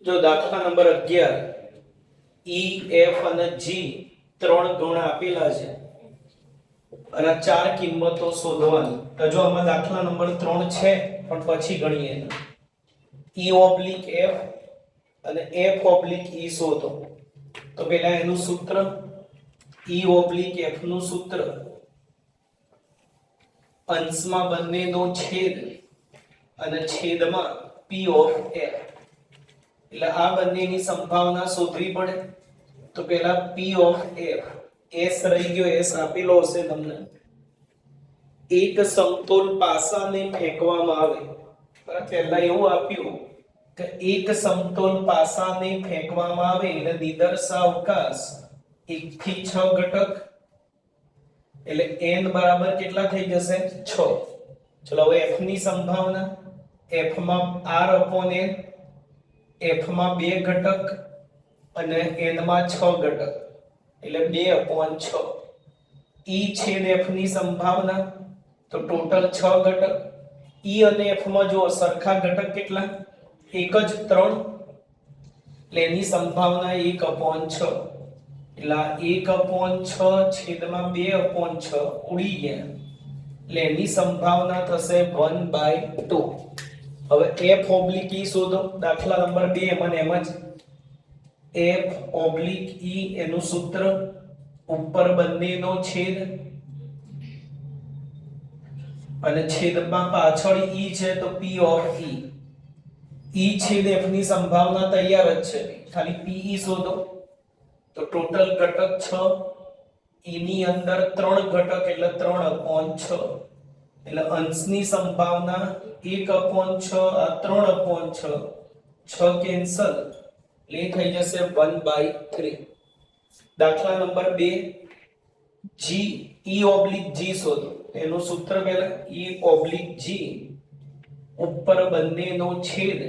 જો દાખલા number 11 E F અને G ત્રણ ગુણ આપેલા છે અને ચાર કિંમતો શોધવાની. તો જો આમાં દાખલા નંબર 3 છે પણ પછી ગણીએ E ઓબ્લિક F અને F ઓબ્લિક E શોધો. તો પહેલા એનું સૂત્ર E ઓબ્લિક F નું સૂત્ર અંશમાં બંનેનો છેદ અને છેદમાં P ઓફ F. એટલે આ બંનેની સંભાવના શોધવી પડે. તો પહેલા P ઓફ F S રહી ગયો, S આપેલો હશે તમને. એક સમતોલ પાસાને ફેંકવામાં આવે. બરાબર, પહેલા એવું આપ્યું કે એક સમતોલ પાસાને ફેંકવામાં આવે એટલે નિદર્શાવકાશ 1 થી 6 ઘટક એટલે n બરાબર કેટલા થઈ જશે 6. ચલો હવે f ની સંભાવના f માં r upon n, f માં 2 ઘટક અને n માં 6 ઘટક એટલે 2 upon 6. e છેદ f ની સંભાવના તો ટોટલ 6 ઘટક. e અને f માં જો સરખા ઘટક કેટલા એક જ 3 એટલે એની સંભાવના 1 upon 6 એટલે 1 upon 6 છેદમાં 2 upon 6 ઉડી ગયા એટલે એની સંભાવના થશે 1/2. હવે f ઓબ્લિક e શોધો. દાખલા નંબર 2 એમાં એમ જ f ઓબ્લિક e એનું સૂત્ર ઉપર બંનેનો છેદ અને છેદમાં પાછળ e છે તો p ઓફ e. e છેદ f ની સંભાવના તૈયાર જ છે, ખાલી pe શોધો. તો ટોટલ ઘટક 6, e ની અંદર 3 ઘટક એટલે 3/6 એટલે અંશની સંભાવના 1/6 આ 3/6 6 કેન્સલ એટલે થઈ જશે 1/3. દાખલા number 2 g e oblique g શોધો. એનું સૂત્ર પહેલા e ઓબ્લિક g ઉપર બંનેનો છેદ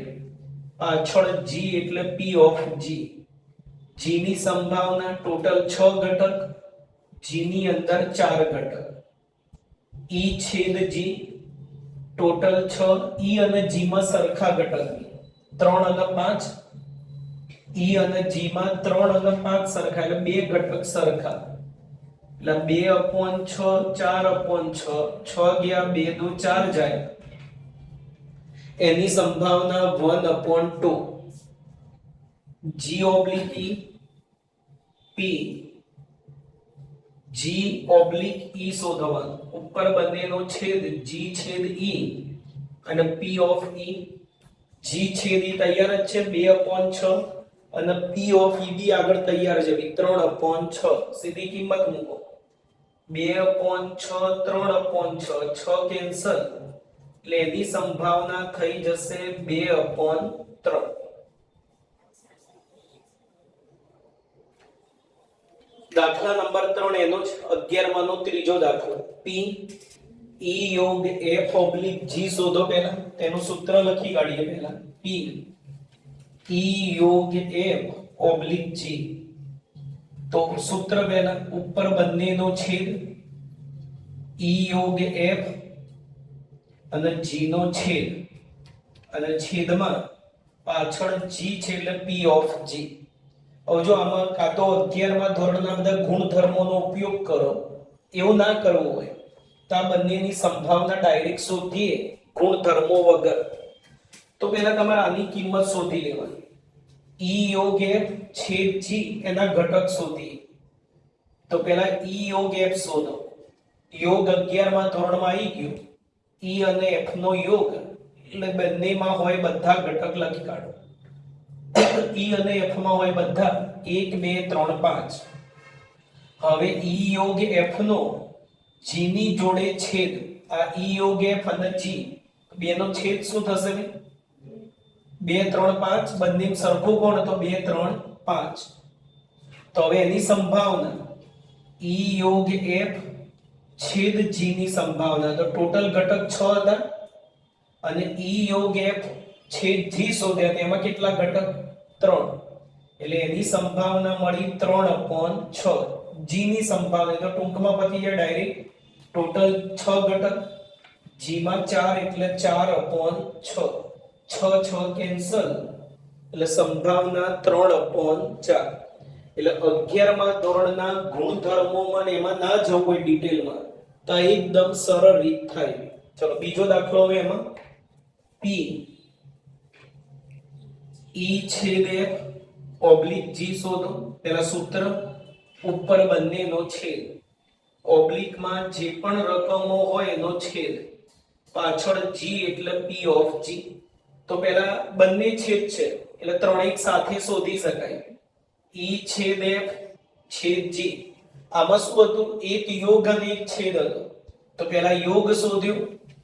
પાછળ g એટલે p ઓફ g. g ની સંભાવના ટોટલ 6 ઘટક, g ની અંદર 4 ઘટક. e છેદ g ટોટલ 6, e અને g માં સરખા ઘટક 3 અને 5. e અને g માં 3 અને 5 સરખા એટલે 2 ઘટક સરખા એટલે 2/6 4/6 6 ગયા 2 દુ 4 જાય એની સંભાવના 1/2. g oblique e p g oblique e શોધવાનું. ઉપર બંનેનો છેદ g છેદ e અને p ઓફ e. g છેદ e તૈયાર જ છે 2/6 અને p ઓફ e બી આગળ તૈયાર છે 3/6. સીધી કિંમત મૂકો 2/6 3/6 6 કેન્સલ એટલે એની સંભાવના થઈ જશે 2/3. દાખલા નંબર 3 એનો જ 11 માંનો ત્રીજો દાખલો p e યોગ f ઓબ્લિક g શોધો. પહેલા તેનું સૂત્ર લખી કાઢીએ. પહેલા p e યોગ f ઓબ્લિક g. તો સૂત્ર પહેલા ઉપર બંનેનો છેદ e યોગ f અને g નો છેદ અને છેદમાં પાછળ g છે એટલે p ઓફ g. હવે જો આમાં કાં તો 11 માં ધોરણના બધા ગુણધર્મોનો ઉપયોગ કરો, એવું ના કરવું હોય તો આ બંનેની સંભાવના ડાયરેક્ટ શોધીએ ગુણધર્મો વગર. તો પહેલા તમારે આની કિંમત શોધી લેવાની. e યોગ f છેદ g એના ઘટક શોધીએ. તો પહેલા e યોગ f શોધો. યોગ 11 માં ધોરણમાં આવી ગયું. e અને f નો યોગ એટલે બંનેમાં હોય બધા ઘટક લખી કાઢો. e અને f માં હોય બધા 1 2 3 5. હવે e યોગ f નો g ની જોડે છેદ. આ e યોગ f અને g બેનો છેદ શું થશે? 2 3 5 બંને સરખું કોણ તો 2 3 5. તો હવે એની સંભાવના e યોગ f છેદ g ની સંભાવના તો ટોટલ ઘટક 6 હતા અને e યોગ f છેદ g શોધ્યા તેમાં કેટલા ઘટક 3 એટલે એની સંભાવના મળી 3/6. g ની સંભાવના તો ટૂંકમાં પતી જાય ડાયરેક્ટ. ટોટલ 6 ઘટક, g માં 4 એટલે 4/6 6 6 કેન્સલ એટલે સંભાવના 3/4. એટલે 11મા ધોરણના ગુણધર્મોમાં ને એમાં ના જવું કોઈ ડિટેલમાં, તો એકદમ સરળ રીત થાય. ચલો બીજો દાખલો હવે એમાં p E/F/G શોધો. પેલા સૂત્ર ઉપર બંનેનો છેદ, ઓબ્લિકમાં જે પણ રકમો હોય એનો છેદ, પાછળ g એટલે p ઓફ g. તો પેલા બંને છેદ છે એટલે ત્રણેય એક સાથે શોધી શકાય. E/F/G. આમાં શું હતું? એક યોગ અને એક છેદ હતો. તો પેલા યોગ શોધ્યો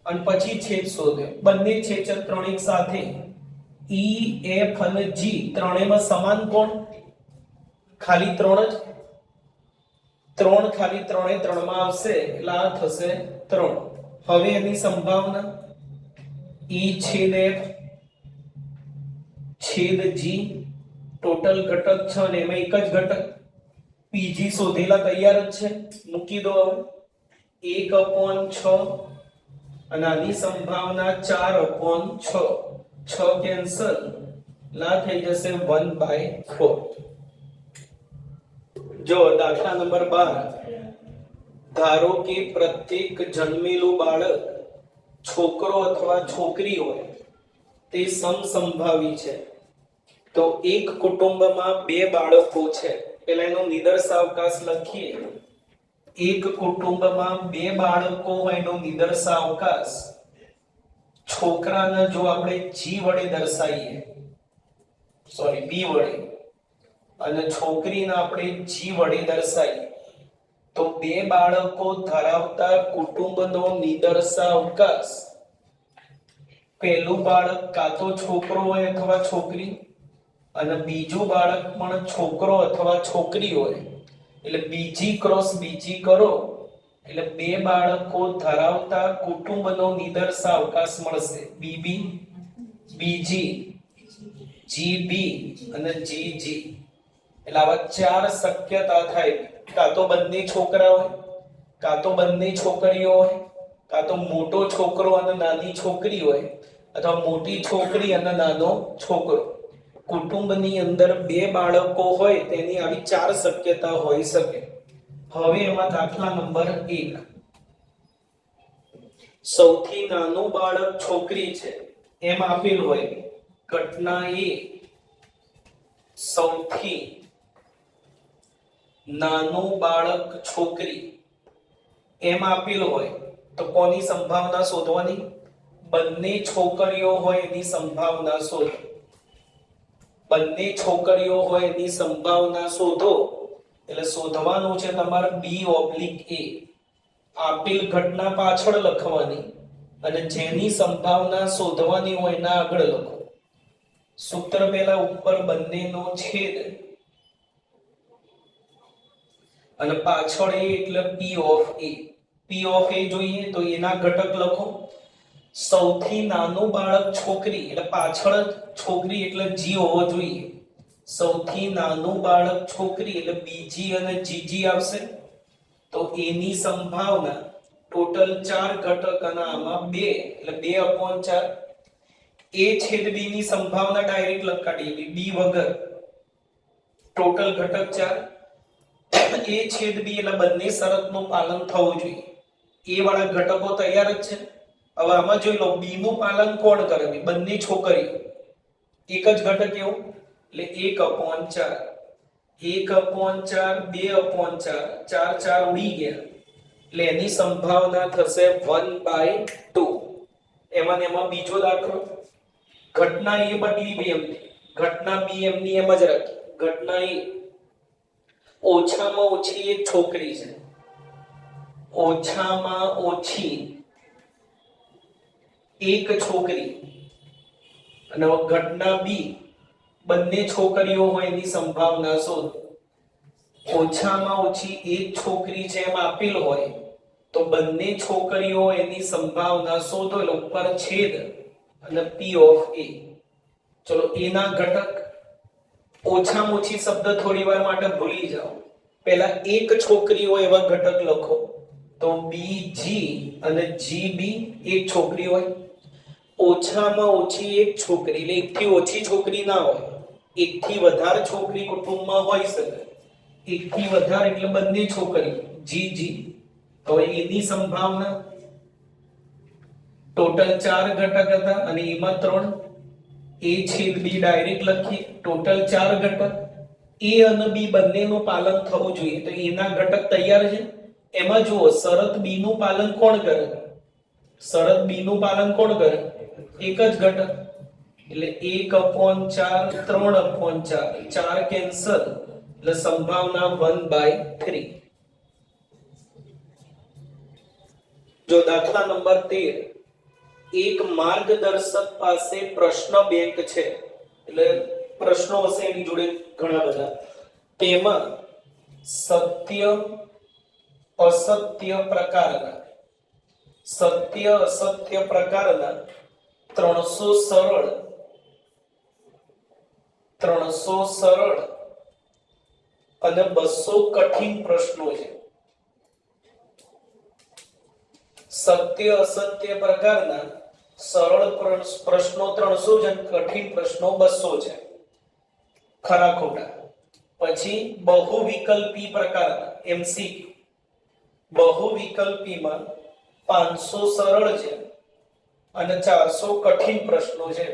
અને પછી છેદ શોધ્યો. બંને છેદ છે ત્રણેય એક સાથે. E, F અને G ત્રણેયમાં સમાન કોણ? ખાલી 3 જ. 3 ખાલી 3 3 માં આવશે એટલે આ થશે 3. હવે એની સંભાવના E/F/G ટોટલ ઘટક 6 ને એમાં એક જ ઘટક PG શોધેલા તૈયાર જ છે. મૂકી દો હવે 1/6 અને આની સંભાવના 4/6. 6 કેન્સલ, લા થઈ જશે 1/4. જો દાખલા નંબર 12. ધારો કે પ્રત્યેક જન્મેલું બાળક છોકરો અથવા છોકરી હોય તે સમસંભાવી છે. તો એક કુટુંબમાં 2 બાળકો છે. પહેલા એનો નિદર્શાવકાશ લખીએ. એક કુટુંબમાં 2 બાળકો હોય એનો નિદર્શાવકાશ. છોકરાને જો આપણે G વડે દર્શાવીએ, સોરી B વડે, અને છોકરીને આપણે G વડે દર્શાવીએ, તો 2 બાળકો ધરાવતા કુટુંબનો નિદર્શાવકાશ. પહેલું બાળક કાં તો છોકરો હોય અથવા છોકરી, અને બીજું બાળક પણ છોકરો અથવા છોકરી હોય. એટલે બીજી ક્રોસ બીજી કરો એટલે 2 બાળકો ધરાવતા કુટુંબનો નિદર્શાવકાશ મળશે. BB, BG, GB અને GG. એટલે આવા 4 શક્યતા થાય. કાં તો બંને છોકરા હોય, કાં તો બંને છોકરીઓ હોય, કાં તો મોટો છોકરો અને નાની છોકરી હોય, અથવા મોટી છોકરી અને નાનો છોકરો. કુટુંબની અંદર 2 બાળકો હોય તેની આવી 4 શક્યતા હોઈ શકે. હવે એમાં દાખલા નંબર 1. સૌથી નાનું બાળક છોકરી છે એમ આપેલ હોય. ઘટના એ સૌથી નાનું બાળક છોકરી એમ આપેલ હોય તો કોની સંભાવના શોધવાની? બંને છોકરીઓ હોય એની સંભાવના શોધો. બંને છોકરીઓ હોય એની સંભાવના શોધો. એટલે શોધવાનું છે તમારે B/A. આપેલ ઘટના પાછળ લખવાની અને જેની સંભાવના શોધવાની હોય એના આગળ લખો. સૂત્ર પહેલા ઉપર બંનેનો છેદ અને પાછળ A એટલે P/A. P/A જોઈએ તો એના ઘટક લખો. સૌથી નાનું બાળક છોકરી એટલે પાછળ છોકરી એટલે G હોવો જોઈએ. સૌથી નાનું બાળક છોકરી એટલે BG અને GG આવશે. તો એની સંભાવના ટોટલ 4 ઘટક અને આમાં 2 એટલે 2/4. A/B ની સંભાવના ડાયરેક્ટ લખાડીએ B વગર. ટોટલ ઘટક 4. A/B એટલે બંને શરતનું પાલન થવું જોઈએ. A વાળા ઘટકો તૈયાર જ છે. હવે આમાં જોઈ લો B નું પાલન કોણ કરે? બંને છોકરી. એક જ ઘટક એવો એટલે 1/4. 1/4, 2/4, 4 ઉડી ગયા એટલે એની સંભાવના થશે 1/2. એમાં બીજો દાખલો. ઘટના એ બદલી B એમ, ઘટના B એમની એમ જ રાખી. ઘટના એ ઓછામાં ઓછી એક છોકરી છે. ઓછામાં ઓછી એક છોકરી. અને ઘટના B બંને છોકરીઓ હોય એની સંભાવના શોધો. ઓછામાં ઓછી એક છોકરી છે એમ આપેલ હોય તો બંને છોકરીઓ એની સંભાવના શોધો. એટલે ઉપર છેદ અને P/A. ચલો એના ઘટક. ઓછામાં ઓછી શબ્દ થોડી વાર માટે ભૂલી જાઓ. પહેલા એક છોકરી હોય એવા ઘટક લખો. તો BG અને GB એક છોકરી હોય. ઓછામાં ઓછી એક છોકરી એટલે એકથી ઓછી છોકરી ના હોય એકથી વધારે છોકરી કુટુંબમાં હોઈ શકે, એકથી વધારે એટલે બંને છોકરી, જી જી, તો એની સંભાવના ટોટલ 4 ઘટક હતા અને એમાં 3, a છેદ b ડાયરેક્ટ લખીએ, ટોટલ 4 ઘટક, a અને b બંનેનું પાલન થવું જોઈએ, તો એના ઘટક તૈયાર છે. એમાં જુઓ શરત b નું પાલન કોણ કરે? શરત b નું પાલન કોણ કરે? એક જ ઘટક, એટલે 1/4 3/4, 4 કેન્સલ, એટલે સંભાવના 1/3. જો દાખલા નંબર 13, એક માર્ગદર્શક પાસે પ્રશ્ન બેંક છે, એટલે પ્રશ્નો હશે એની જોડે ઘણા બધા, તેમાં સત્ય અસત્ય પ્રકારના, સત્ય અસત્ય પ્રકારના 300 સરળ અને 200 કઠિન પ્રશ્નો છે. સત્ય અસત્ય પ્રકારના સરળ પ્રશ્નો 300 છે, કઠિન પ્રશ્નો 200 છે. ખરા ખોટા. પછી બહુવિકલ્પી પ્રકારના એમસીક્યુ, બહુવિકલ્પીમાં 500 સરળ છે અને 400 કઠિન પ્રશ્નો છે.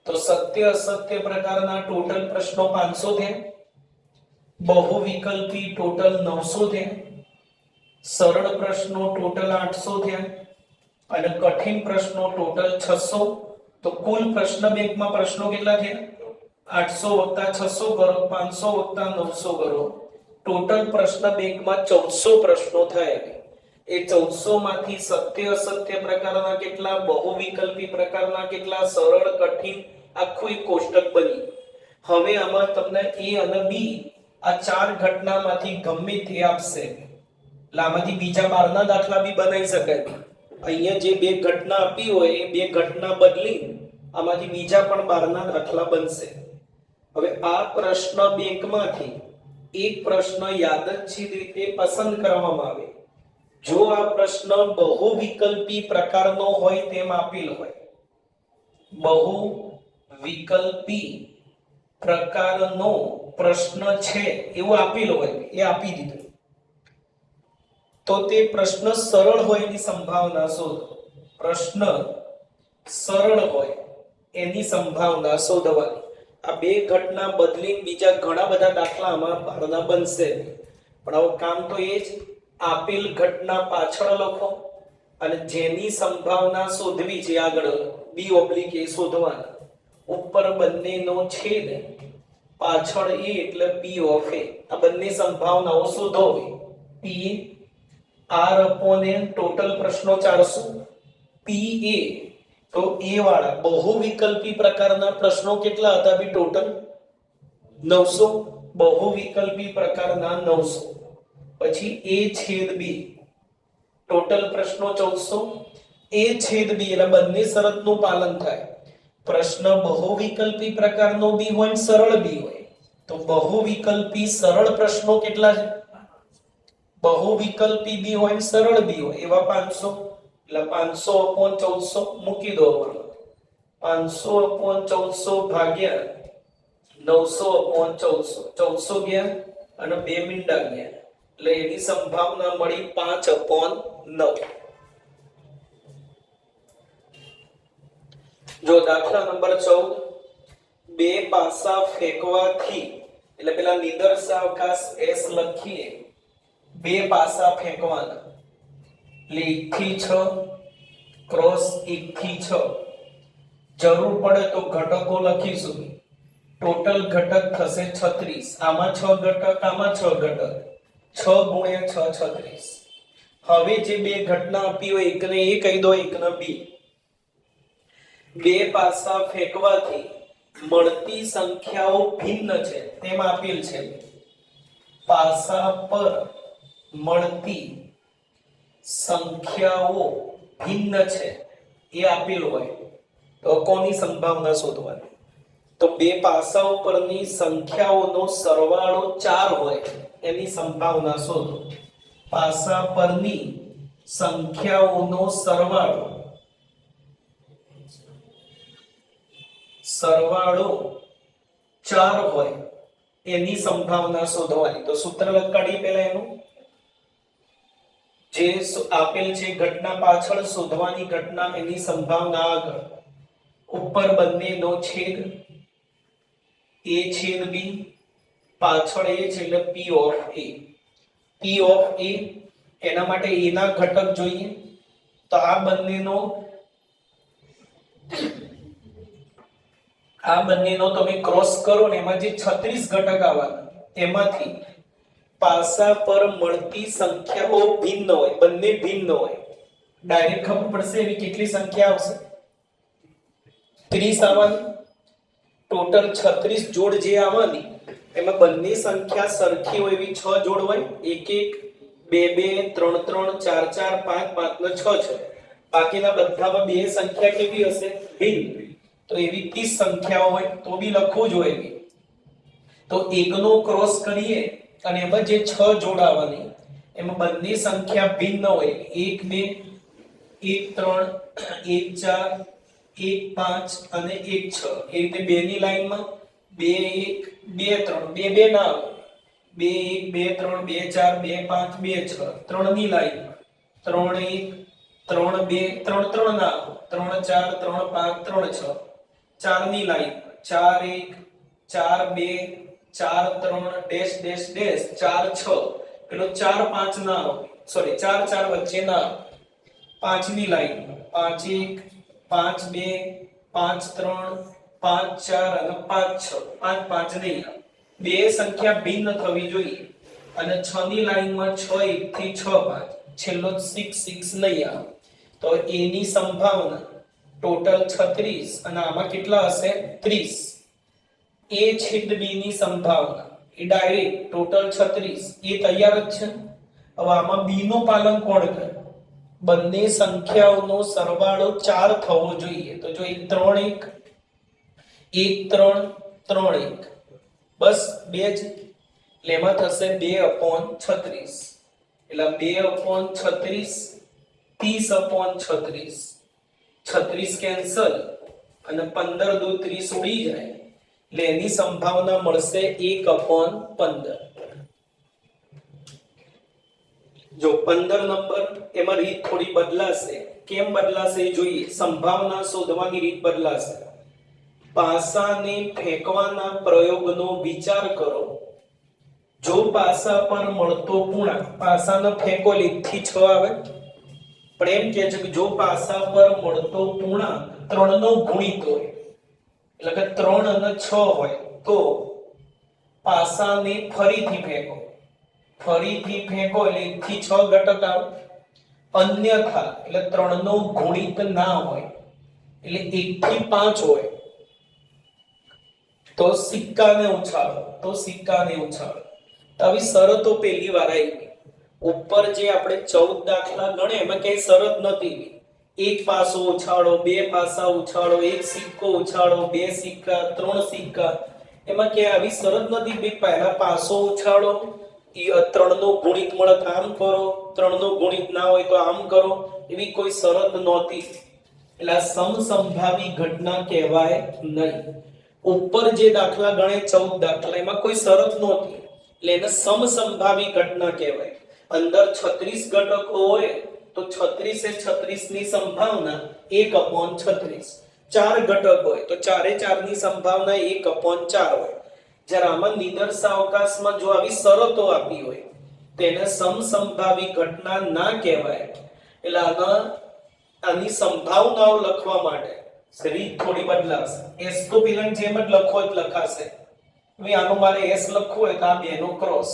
તો સત્ય અસત્ય પ્રકારના ટોટલ પ્રશ્નો 500 થયા, બહુવિકલ્પી ટોટલ 900 થયા, સરળ પ્રશ્નો ટોટલ 800 થયા અને કઠિન પ્રશ્નો ટોટલ 600. તો કુલ પ્રશ્ન બેંકમાં પ્રશ્નો કેટલા થયા? 800 + 600 કરો, 500 + 900 કરો, ટોટલ પ્રશ્ન બેંકમાં 1400 પ્રશ્નો થયા. એ 1400 માંથી સત્ય અસત્ય પ્રકારના કેટલા, બહુવિકલ્પી પ્રકારના કેટલા, સરળ કઠિન, આખું એક કોષ્ટક બની. હવે આમાં તમને a અને b આ 4 ઘટનામાંથી ગમે તે આપશે, એટલે આમાંથી બીજા 12 દાખલા બી બનાવી શકાય. અહીંયા જે બે ઘટના આપી હોય એ બે ઘટના બદલી આમાંથી બીજા પણ 12 દાખલા બનશે. હવે આ પ્રશ્ન બેંકમાંથી એક પ્રશ્ન યાદચ્છિક રીતે પસંદ કરવામાં આવે. જો આ પ્રશ્ન બહુવિકલ્પી પ્રકારનો હોય તેમ આપેલ હોય, બહુવિકલ્પી પ્રકારનો પ્રશ્ન છે એવું આપેલ હોય, એ આપી દીધું, તો તે પ્રશ્ન સરળ હોય એની સંભાવના શોધો. પ્રશ્ન સરળ હોય એની સંભાવના શોધવાની. આ બે ઘટના બદલી બીજા ઘણા બધા દાખલામાં 12 બનશે, પણ હવે કામ તો એ જ, આપેલ ઘટના પાછળ લખો અને જેની સંભાવના શોધવી છે આગળ b ઓબ્લિક a શોધવાના, ઉપર બંનેનો છેદ, પાછળ a એટલે p ઓફ a, આ બંને સંભાવનાઓ શોધો. p r/n ટોટલ પ્રશ્નો 400, pa તો a વાળા બહુવિકલ્પી પ્રકારના પ્રશ્નો કેટલા હતા બી? ટોટલ 900, બહુવિકલ્પી પ્રકારના 900. પછી a છેદ b ટોટલ પ્રશ્નો 1400, a છેદ b એટલે બંને શરતનું પાલન થાય. પ્રશ્ન બહુવિકલ્પી પ્રકારનો બી હોય, સરળ બી હોય, તો બહુવિકલ્પી સરળ પ્રશ્નો કેટલા છે? બહુવિકલ્પી બી હોય સરળ બી હોય એવા 500, એટલે 500/1400 મૂકી દો. 500/1400 ભાગ્યા 900/1400, 1400 ગયા અને 2 મીંડા ગયા, એટલે એની સંભાવના મળી 5/9. જો દાખલા નંબર 14, બે પાસા ફેંકવાથી, એટલે પેલા નિદર્શાવકાશ s લખીએ, બે પાસા ફેંકવાના, એટલે 1 થી 6 ક્રોસ 1 થી 6, જરૂર પડે તો ઘટકો લખીશું. ટોટલ ઘટક થશે 36, આમાં 6 ઘટક, આમાં 6 ઘટક, 6 × 6 36. હવે જે બે ઘટના આપી હોય, એકને a કહી દો, એકને b. બે પાસા ફેંકવાથી મળતી સંખ્યાઓ ભિન્ન છે તેમ આપેલ છે. પાસા પર મળતી સંખ્યાઓ ભિન્ન છે એ આપેલ હોય તો કોની સંભાવના શોધવાની? તો બે પાસાઓ પરની સંખ્યાઓનો સરવાળો 4 હોય એની સંભાવના શોધો. પાસા પરની સંખ્યાઓનો સરવાળો 4 4 હોય એની સંભાવના શોધવાની. તો સૂત્ર લગાડીએ પહેલા એનું, જે આપેલ છે ઘટના પાછળ શોધવાની ઘટના એની સંભાવના આગળ ઉપર બંનેનો છેદ a છેદ b પાછળ a છે એટલે p of a. p of a એના માટે a ના ઘટક જોઈએ તો આ બંનેનો તમે ક્રોસ કરો ને એમાં જે 36 ઘટક આવવાના એમાંથી પાસા પર મળતી સંખ્યાઓ ભિન્ન હોય, બંને ભિન્ન હોય. ડાયરેક્ટ ખબર પડશે એવી કેટલી સંખ્યા આવશે? 30 આવવાની. ટોટલ 36 જોડ જે આવવાની એમાં બંને સંખ્યા સરખી હોય એવી 6 જોડ હોય, 1 1 2 2 3 3 4 4 5 5 ને 6 છે. બાકીના બધામાં બે સંખ્યા કેવી હશે? ભિન્ન. તો એવી 30 સંખ્યાઓ હોય તો બી લખવું જોઈએ. તો એકનો ક્રોસ કરીએ અને એમાં જે 6 જોડ આવવાની એમાં બંને સંખ્યા ભિન્ન હોય, 1 2 1 3 1 4 1 5 અને 1 6. એ રીતે બે ની લાઈનમાં 2 1 2 3 2 2 ના આવે, 2 1 2 3 2 4 2 5 2 6. 3 ની લાઈનમાં 3 1 3 2 3 3 ના આવે, 3 4 3 5 3 6. 4 ની લાઈનમાં 4 1 4 2 4 3 ડેશ ડેશ ડેશ 4 6. પેલો 4 5 ના આવે, સોરી 4 4 વચ્ચે ના આવે. 5 ની લાઈનમાં 5 1 5 2 5 3 5 4 અને 5 6. 5 5 નહીં આવે. બે સંખ્યા ભિન્ન થવી જોઈએ. અને 6 ની લાઈનમાં 6 1 થી 6 5 છેલ્લો 6 6 નહીં આવે. તો એની સંભાવના ટોટલ 36 અને આમાં કેટલા હશે? 30. a છેદ b ની સંભાવના એ ડાયરેક્ટ ટોટલ 36 એ તૈયાર જ છે. હવે આમાં b નું પાલન કોણ કરે? બંને સંખ્યાઓનો સરવાળો 4 થવો જોઈએ. તો જો 1 3 1 1 3 3 1 બસ બે જ. એટલે એમાં થશે 2/36. એટલે 2/36 30/36. 36 કેન્સલ અને 15 દુ 30 ઉડી જાય એટલે એની સંભાવના મળશે 1/15. જો 15 નંબર એમાં રીત થોડી બદલાશે. કેમ બદલાશે એ જોઈએ. સંભાવના શોધવાની રીત બદલાશે. પાસાને ફેંકવાના પ્રયોગનો વિચાર કરો. જો પાસા પર મળતો પૂર્ણાંક, પાસાને ફેંકો એટલે 1 થી 6 આવે, પણ એમ કહે છે કે જો પાસા પર મળતો પૂર્ણાંક 3 નો ગુણિત હોય, એટલે કે 3 અને 6 હોય તો પાસાને ફરીથી ફેંકો. ફરીથી ફેંકો એટલે 1 થી 6 ઘટક આવે. અન્યથા એટલે 3 નો ગુણિત ના હોય એટલે 1 થી 5 હોય તો સિક્કાને ઉછાળો. તો આવી શરતો પહેલી વાર આવી. ઉપર જે આપણે 14 દાખલા ગણે એમાં કઈ શરત નથી. એક પાસો ઉછાળો, બે પાસા ઉછાળો, એક સિક્કો ઉછાળો, બે સિક્કા, 3 સિક્કા, એમાં કે આવી શરત નથી કે પહેલા પાસો ઉછાળો, 3 નો ગુણિત મળે તો આમ કરો, 3 નો ગુણિત ના હોય તો આમ કરો, એવી કોઈ શરત નહોતી. એટલે આ સમસંભાવી ઘટના કહેવાય નહીં. ઉપર જે દાખલા ગણે 14 દાખલા એમાં કોઈ શરત નહોતી એટલે એને સમસંભાવી ઘટના કહેવાય. અંદર 36 ઘટકો હોય તો 36 એ 36 ની સંભાવના 1/36. 4 ઘટક હોય તો 4 એ 4 ની સંભાવના 1/4 હોય. જ્યારે આમાં નિદર્શાવકાશમાં જો આવી શરતો આપી હોય તેને સમસંભાવી ઘટના ના કહેવાય. એટલે આની સંભાવનાઓ લખવા માટે રીત થોડી બદલાશે. s તો પેલાની જેમ જ લખો જ લખાશે. હવે આનો મારે s લખવું હોય તો આ બેનો ક્રોસ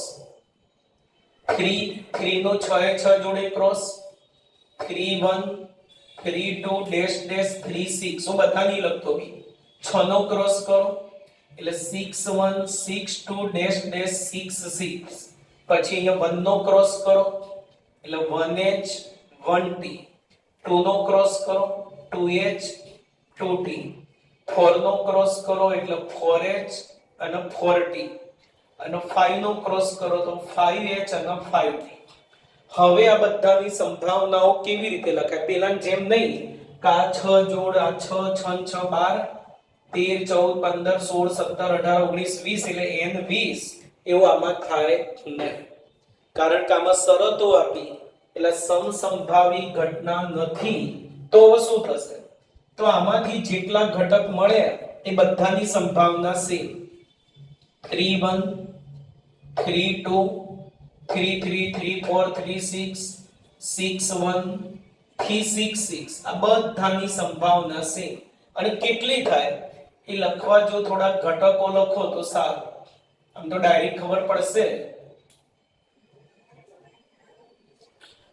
3 નો 6 એ 6 જોડે ક્રોસ 3 1 3 2 ડેશ ડેશ 3 6. હું બધા નહીં લખતો બી 6 નો ક્રોસ કરો એટલે 6 1 6 2 ડેશ ડેશ 6 6. પછી અહીંયા 1 નો ક્રોસ કરો એટલે 1h 1t. 2 નો ક્રોસ કરો 2h 2t. 4 નો ક્રોસ કરો એટલે 4h અને 4t. અને 5 નો ક્રોસ કરો તો 5h અને 5t. હવે આ બધાની સંભાવનાઓ કેવી રીતે લખાય? પેલાની જેમ નહીં કે આ 6 જોડ, આ 6 6 6 12 13 14 15 16 17 18 19 20 એટલે n 20 એવું આમાં થાય નહીં, કારણ કે આમાં શરતો આપી એટલે સમસંભાવી ઘટના નથી. તો શું થશે? તો આમાંથી જેટલા ઘટક મળે એ બધાની સંભાવના સેમ. 3 1 3 2 3 3 3 4 3 6 6 1 3 6 6 આ બધાની સંભાવના સેમ. અને કેટલી થાય એ લખવા જો થોડા ઘટકો લખો તો સારું, આમ તો ડાયરેક્ટ ખબર પડશે.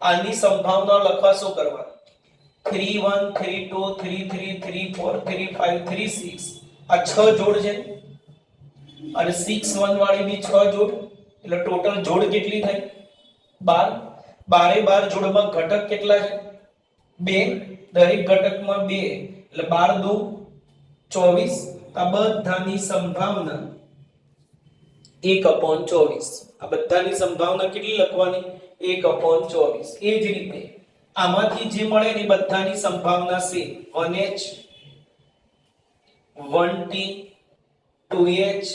આની સંભાવના લખવા શું કરવાનું? 3 1 3 2 3 3 3 4 3 5 3 6 આ 6 જોડ છે અને 6 1 વાળી બી 6 જોડ, એટલે ટોટલ જોડ કેટલી થાય? 12. 12 જોડમાં ઘટક કેટલા છે? 2. દરેક ઘટકમાં 2 એટલે 12 2 24. આ બધાની સંભાવના 1/24. આ બધાની સંભાવના કેટલી લખવાની? 1/24. એ જ રીતે આમાંથી જે મળે ને બધાની સંભાવના છે 1h 1t 2h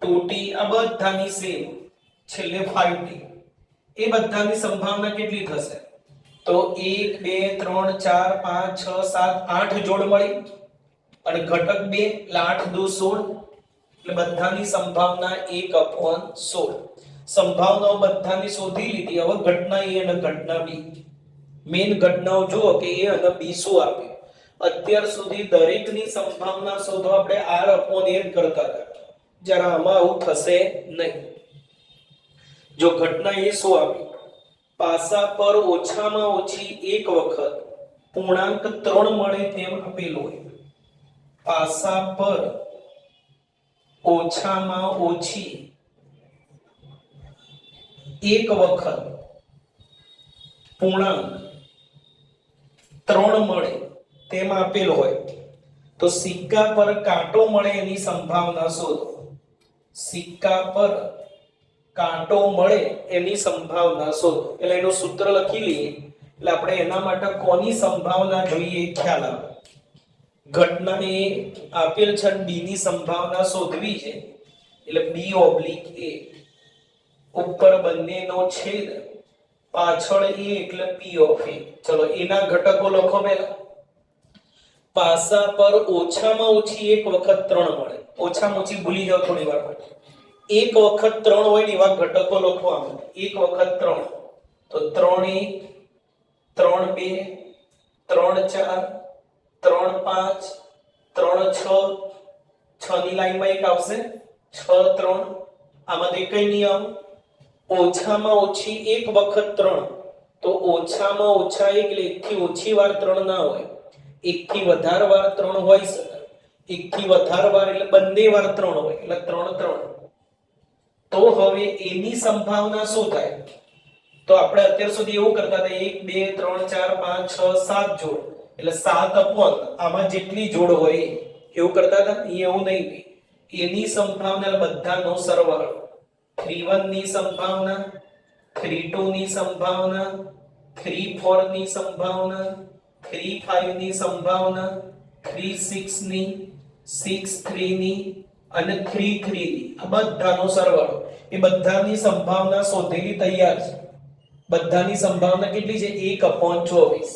2t આ બધાની સેમ, છેલ્લે 5t. એ બધાની સંભાવના કેટલી થશે? તો 1 2 3 4 5 6 7 8 જોડ મળી અને ઘટક 2 એટલે 8 2 16 એટલે બધાની સંભાવના 1/16. સંભાવનાઓ બધાની શોધી લીધી. હવે ઘટના A અને ઘટના B. મેઈન ઘટનાઓ જુઓ કે A અને B શું આપે. અત્યાર સુધી દરેકની સંભાવના શોધવા આપણે R/n કરતા હતા, જ્યારે આમાં આવું થશે નહીં. જો ઘટના A શું આપે? પાસા પર ઓછામાં ઓછી એક વખત પૂર્ણાંક 3 મળે તેમ આપેલું હોય. પાસા પર ઓછામાં ઓછી એક વખત પૂર્ણાંક 3 મળે તેમ આપેલ હોય તો સિક્કા પર કાંટો મળે એની સંભાવના શોધો. સિક્કા પર કાંટો મળે એની સંભાવના શોધો. એટલે એનું સૂત્ર લખી લઈએ એટલે આપણે એના માટે કોની સંભાવના જોઈએ ખ્યાલ આવે. ઘટના એ આપેલ છે B ની સંભાવના શોધવી છે એટલે B/A. ઉપર બંનેનો છેદ, પાછળ A એટલે P/A. ચલો એના ઘટકો લખો પહેલા. પાસા પર ઓછામાં ઓછી એક વખત 3 મળે. ઓછામાં ઓછી ભૂલી જાવ થોડી વાર માટે. એક વખત 3 હોય ને એવા ઘટકો લખો. આમાં એક વખત 3 તો 3 1 3 2 3 4 3 5 3 6 6 ની લાઈનમાં એક આવશે 6 3. આમાંથી કઈ નહીં આવે. ઓછામાં ઓછી એક વખત 3 તો ઓછામાં ઓછા એટલે એક થી ઓછી વાર 3 ના હોય, એક થી વધારે વાર 3 હોય શકે. એક થી વધારે વાર એટલે બંને વાર 3 હોય એટલે 3 3. તો હવે એની સંભાવના શું થાય? તો આપણે અત્યાર સુધી એવું કરતા હતા 1 2 3 4 5 6 7 જોડ એટલે 7 આમાં જેટલી જોડ હોય એવું કરતા હતા. એવું નહીં, એની સંભાવના બધાનો સરવાળો. 3 1 ની સંભાવના, 3 2 ની સંભાવના, 3 4 ની સંભાવના, 3 5 ની સંભાવના, 3 6 ની, 6 3 ની અને 3 3 ની આ બધાનો સરવાળો. એ બધાની સંભાવના શોધેલી તૈયાર છે. બધાની સંભાવના કેટલી છે? 1/24.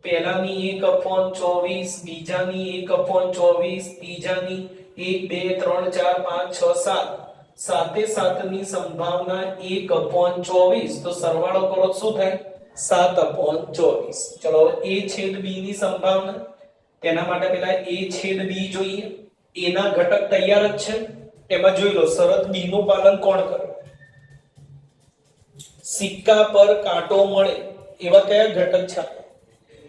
પહેલાની 1/24, બીજાની 1/24, ત્રીજાની 1 2 3 4 5 6 7 સાતે સાતની સંભાવના 1/24. તો સરવાળો કરો શું થાય? 7/24. ચલો A/B ની સંભાવના, તેના માટે પહેલા A/B જોઈએ. એના ઘટક તૈયાર જ છે. એમાં જોઈ લો શરત B નું પાલન કોણ કરે? સિક્કા પર કાંટો મળે એવા કયા ઘટક છે?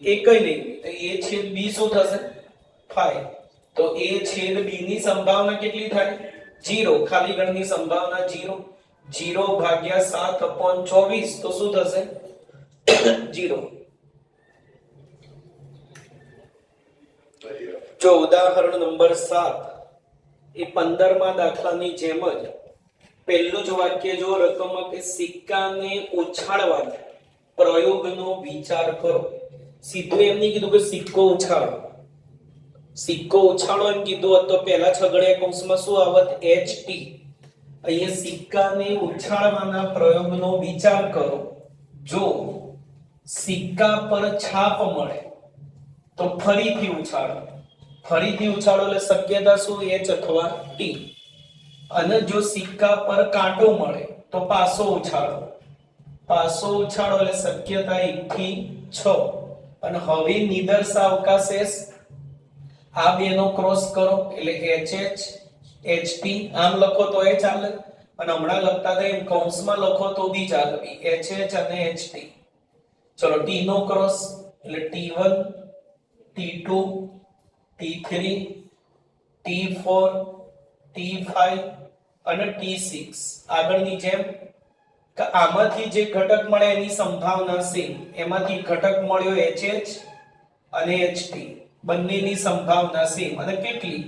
એક કઈ નહીં. તો A/B શું થશે? 5. તો A/B ની સંભાવના કેટલી થાય? 0. ખાલી ગણની સંભાવના 0. 0 ભાગ્યા 7/24 તો શું થશે? 0. જો ઉદાહરણ નંબર 7 એ 15મા દાખલાની જેમ જ પહેલું જ વાક્ય જો રકમ કે સિક્કાને ઉછાળવા પ્રયોગનો વિચાર કરો. સીધું એમ નહીં કીધું કે સિક્કો ઉછાળો. સિક્કો ઉછાળો એમ કીધું હોત તો પહેલા છગડીયા કૌંસમાં શું આવત? HT. અહીંયા સિક્કાને ઉછાળવાના પ્રયોગનો વિચાર કરો. જો સિક્કા પર છાપ મળે તો ફરીથી ઉછાળો. ફરીથી ઉછાળો એટલે શક્યતા શું? H અથવા T. અને જો સિક્કા પર કાંટો મળે તો પાછો ઉછાળો. પાછો ઉછાળો એટલે શક્યતા 1 થી 6. અને હવે નિદર્શાવકા શેષ આ બેનો ક્રોસ કરો એટલે HH HT. આમ લખો તો એ ચાલે અને હમણાં લખતા હતા એમ કૌંસમાં લખો તો બી ચાલે. HH અને HT. ચલો T નો ક્રોસ એટલે T1 T2 T3 T4 T5 અને T6. આગળની જેમ કે આમાંથી જે ઘટક મળે એની સંભાવના સેમ. એમાંથી ઘટક મળ્યો HH અને HT. બંનેની સંભાવના સેમ. અને કેટલી?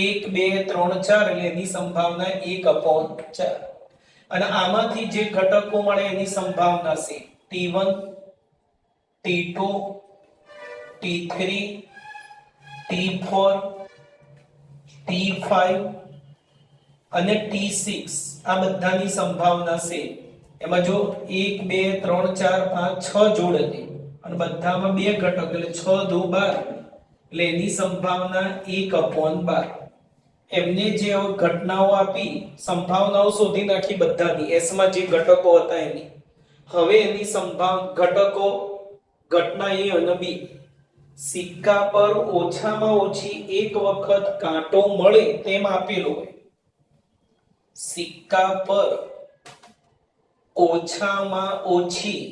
1 2 3 4 એટલે એની સંભાવના 1/4. અને આમાંથી જે ઘટકો મળે એની સંભાવના same. T1 T2 T3 T4 T5 અને T6. આ બધાની સંભાવના સેમ. એમાં જો 1 2 3 4 5 6 જોડ હતી અને બધામાં બે ઘટક એટલે 6 2 12 એટલે એની સંભાવના 1/12. એમને જે ઘટનાઓ આપી સંભાવનાઓ શોધી નાખી બધાની S માં જે ઘટકો હતા એની. હવે એની ઘટકો ઘટના A અને B. સિક્કા પર ઓછામાં ઓછી એક વખત કાંટો મળે તેમ આપેલો હોય. સિક્કા પર ઓછામાં ઓછી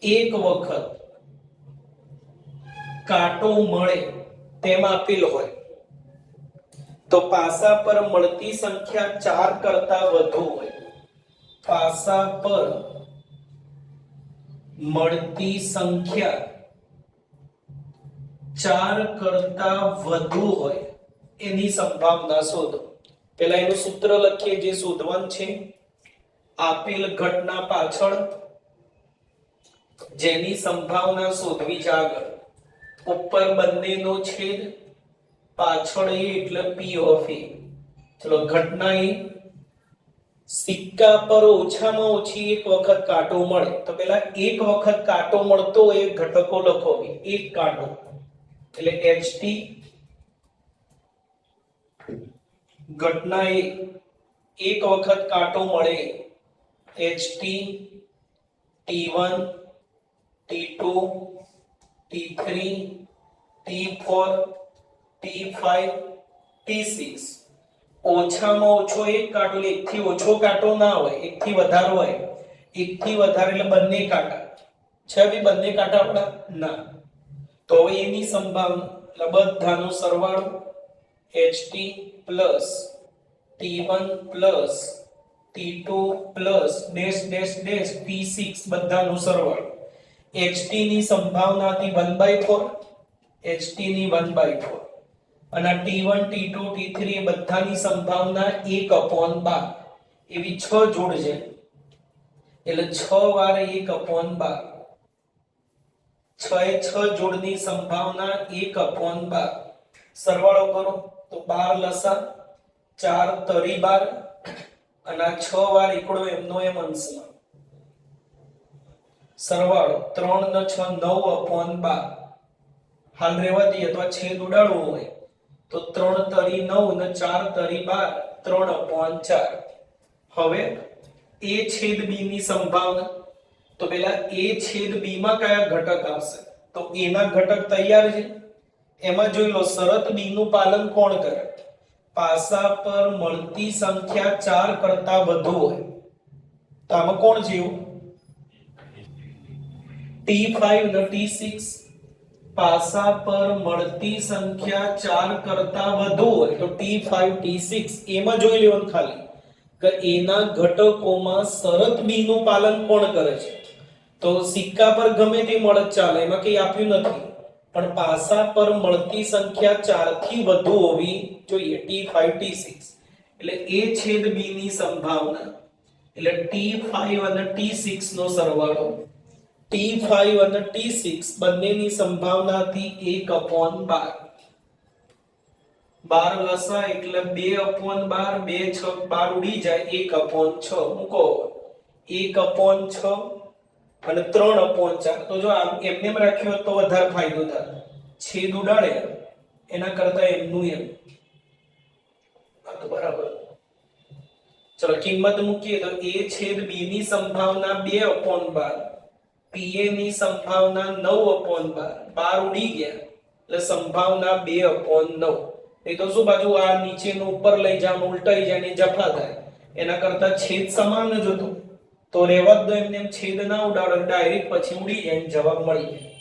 એક વખત કાંટો મળે તેમ આપેલો હોય તો પાસા પર મળતી સંખ્યા 4 કરતા વધુ હોય. પાસા પર મળતી સંખ્યા 4 કરતા વધુ હોય એની સંભાવના શોધો. પહેલા એનું સૂત્ર લખીએ જે શોધવાનું છે. આપેલ ઘટના પાછળ જેની સંભાવના શોધવી છે આગળ. ઉપર બંનેનો છેદ, પાછળ A એટલે P of A. ચલો ઘટના A. સિક્કા પર ઓછામાં ઓછી એક વખત કાંટો મળે તો પેલા એક વખત કાંટો મળતો એ ઘટકો લખો. એક કાંટો એટલે HT. ઘટના A એક વખત કાંટો મળે HT T1 T2 T3 T4 T5 T6. ઓછામાં ઓછો એક કાંટો એટલે એક થી ઓછો કાંટો ના હોય, એક થી વધારે હોય. એક થી વધારે એટલે બંને કાંટા છે. બી બંને કાંટા આપણા ના. તો હવે એની સંભાવના એટલે બધાનો સરવાળો HT plus T1 plus T2 plus dash dash dash T6 બધાનો સરવાળો. HT ની સંભાવના હતી 1/4. HT ની 1/4 અને T1 T2 T3 એ બધાની સંભાવના 1/12. એવી 6 જોડ છે એટલે 6 વાર 1/12. 6 એ 6 જોડની સંભાવના 1/12. સરવાળો કરો તો 12 લસા 4 તરી 12 અને આ 6 વાર એકડો એમનો એમ અંશમાં. સરવાળો 3 ને 6 9/12. હાલ રહેવા દઈએ તો આ છેદ ઉડાડવો હોય તો 3 તરી 9 ને 4 તરી 12 3/4. હવે A છેદ B ની સંભાવના તો પેલા A છેદ B માં કયા ઘટક આવશે? તો A ના ઘટક તૈયાર છે. એમાં જોઈ લો શરત B નું પાલન કોણ કરે? પાસા પર મળતી સંખ્યા 4 કરતા વધુ હોય. તો આમાં કોણ જેવું? T5 અને T6. પાસા પર મળતી સંખ્યા 4 કરતા વધુ હોય તો T5 T6. એમાં જોઈ લેવાનું ખાલી કે એના ઘટકોમાં શરત B નું પાલન કોણ કરે છે. તો સિક્કા પર ગમે તે મળત ચાલે, એમાં કઈ આપ્યું નથી, પણ પાસા પર મળતી સંખ્યા 4 થી વધુ હોવી જોઈએ. T5 T6 એટલે A છેદ B ની સંભાવના એટલે T5 અને T6 નો સરવાળો T5 અને T6 બંનેની સંભાવના હતી 1/12. 12 લસા એટલે 2/12, 2 6 12 ઉડી જાય 1/6 મૂકો 1/6 અને 3/4. તો જો આમ એમને એમ રાખ્યો હોત તો વધારે ફાયદો થાય. છેદ ઉડાડે એના કરતા એમનું એમ. આ તો બરાબર. ચલો કિંમત મૂકીએ તો a છેદ b ની સંભાવના 2/12, pa ની સંભાવના 9/12. 12 ઉડી ગયા એટલે સંભાવના 2/9. એ તો શું બાજુ આ નીચેનું ઉપર લઈ જાવ ઉલટાઈ જાય ને જફા થાય. એના કરતા છેદ સમાન જ હતો તો રહેવા દો એમને એમ. છેદ ના ઉડાડો ડાયરેક્ટ પછી ઉડી જાય ને જવાબ મળી જાય.